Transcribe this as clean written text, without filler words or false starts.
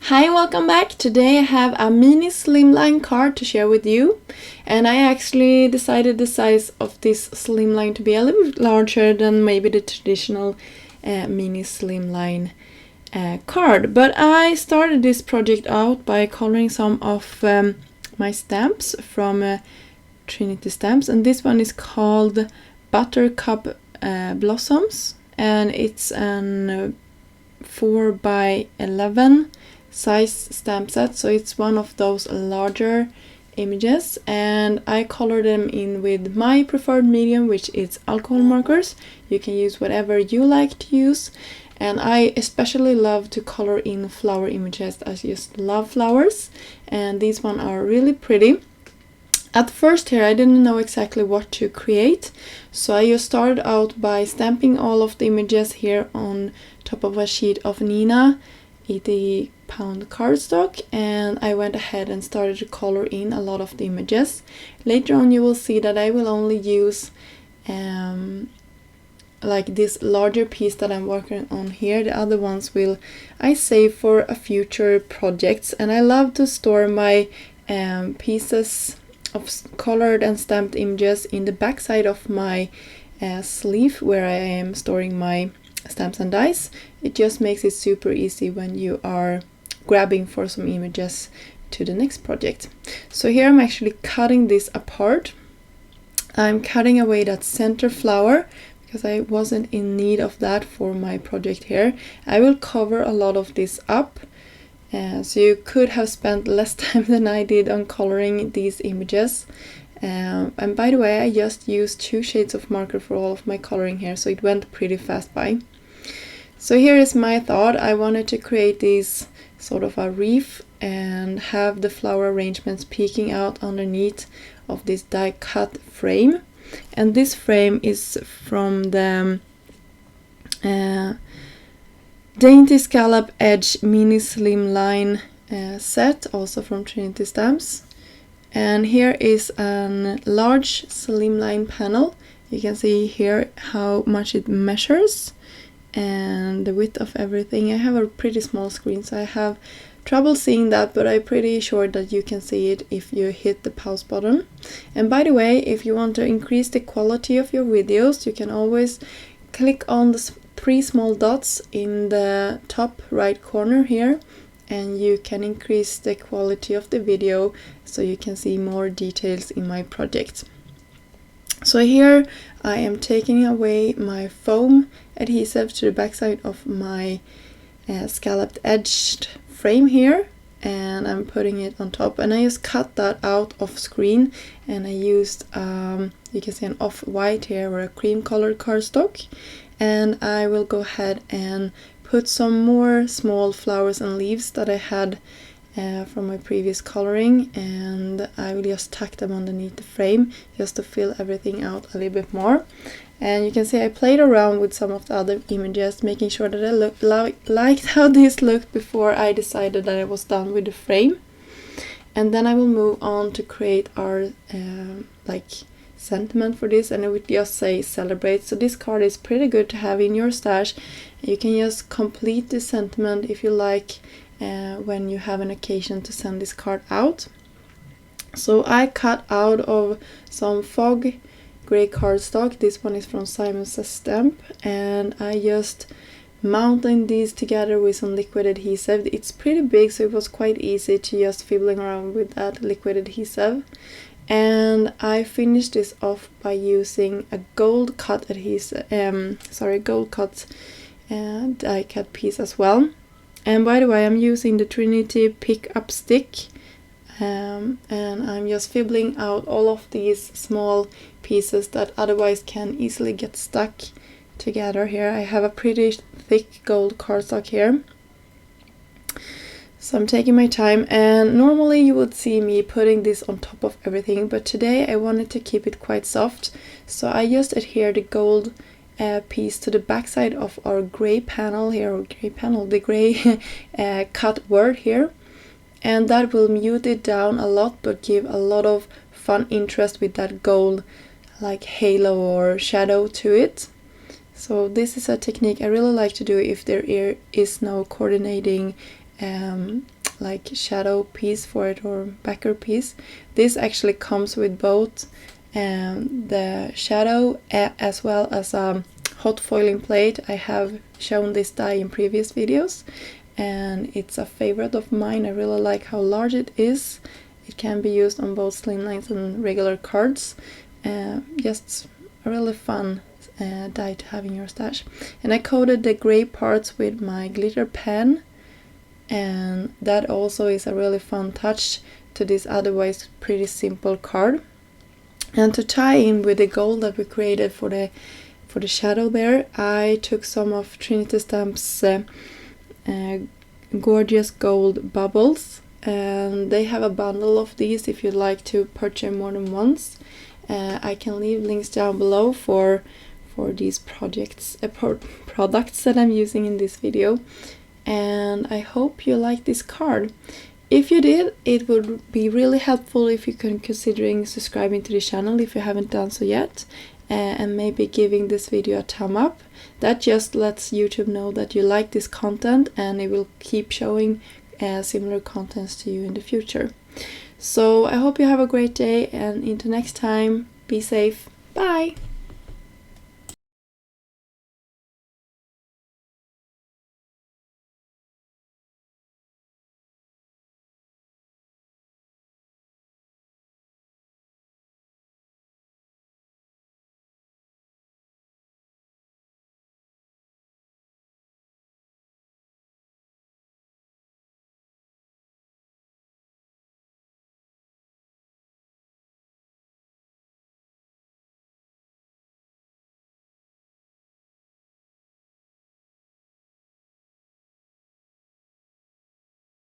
Hi, welcome back. Today I have a mini slimline card to share with you, and I actually decided the size of this slimline to be a little bit larger than maybe the traditional mini slimline card. But I started this project out by coloring some of my stamps from Trinity stamps, and this one is called Buttercup Blossoms, and it's an 4x11 size stamp set, so it's one of those larger images, and I color them in with my preferred medium, which is alcohol markers. You can use whatever you like to use, and I especially love to color in flower images. I just love flowers, and these ones are really pretty. At first here I didn't know exactly what to create, so I just started out by stamping all of the images here on top of a sheet of Nina 80-pound cardstock, and I went ahead and started to color in a lot of the images. Later on you will see that I will only use like this larger piece that I'm working on here. The other ones will I save for a future projects, and I love to store my pieces of colored and stamped images in the back side of my sleeve where I am storing my stamps and dies. It just makes it super easy when you are grabbing for some images to the next project. So here I'm actually cutting this apart. I'm cutting away that center flower because I wasn't in need of that for my project here. I will cover a lot of this up, so you could have spent less time than I did on coloring these images. And by the way, I just used 2 shades of marker for all of my coloring here, so it went pretty fast by. So here is my thought. I wanted to create this sort of a wreath and have the flower arrangements peeking out underneath of this die cut frame. And this frame is from the Dainty Scallop Edge Mini Slimline set, also from Trinity Stamps. And here is a large slimline panel. You can see here how much it measures and the width of everything. I have a pretty small screen, so I have trouble seeing that, but I'm pretty sure that you can see it if you hit the pause button. And by the way, if you want to increase the quality of your videos, you can always click on the 3 small dots in the top right corner here, and you can increase the quality of the video so you can see more details in my project. So here I am taking away my foam adhesive to the backside of my scalloped edged frame here, and I'm putting it on top, and I just cut that out off screen, and I used you can see an off-white here or a cream colored cardstock, and I will go ahead and put some more small flowers and leaves that I had from my previous coloring, and I will just tuck them underneath the frame just to fill everything out a little bit more. And you can see I played around with some of the other images, making sure that I liked how this looked before I decided that I was done with the frame. And then I will move on to create our sentiment for this, and I would just say celebrate. So this card is pretty good to have in your stash. You can just complete the sentiment if you like when you have an occasion to send this card out. So I cut out of some fog gray cardstock. This one is from Simon Says Stamp, and I just mounted these together with some liquid adhesive. It's pretty big, so it was quite easy to just fiddling around with that liquid adhesive. And I finished this off by using a gold cut adhesive, gold cut die cut piece as well. And by the way, I'm using the Trinity pick up stick, and I'm just fibbling out all of these small pieces that otherwise can easily get stuck together here. I have a pretty thick gold cardstock here, so I'm taking my time, and normally you would see me putting this on top of everything, but today I wanted to keep it quite soft, so I just adhere the gold piece to the backside of our gray panel here, or gray panel, the gray cut word here, and that will mute it down a lot but give a lot of fun interest with that gold like halo or shadow to it. So this is a technique I really like to do if there is no coordinating like shadow piece for it or backer piece. This actually comes with both the shadow as well as a hot foiling plate. I have shown this die in previous videos and it's a favorite of mine. I really like how large it is. It can be used on both slimlines and regular cards. Just a really fun die to have in your stash. And I coated the gray parts with my glitter pen, and that also is a really fun touch to this otherwise pretty simple card. And to tie in with the gold that we created for the shadow there, I took some of Trinity Stamps gorgeous gold bubbles, and they have a bundle of these if you'd like to purchase more than once. I can leave links down below for these products that I'm using in this video, and I hope you like this card. If you did, it would be really helpful if you can considering subscribing to the channel if you haven't done so yet, and maybe giving this video a thumb up. That just lets YouTube know that you like this content, and it will keep showing similar contents to you in the future. So I hope you have a great day, and until next time, be safe. Bye!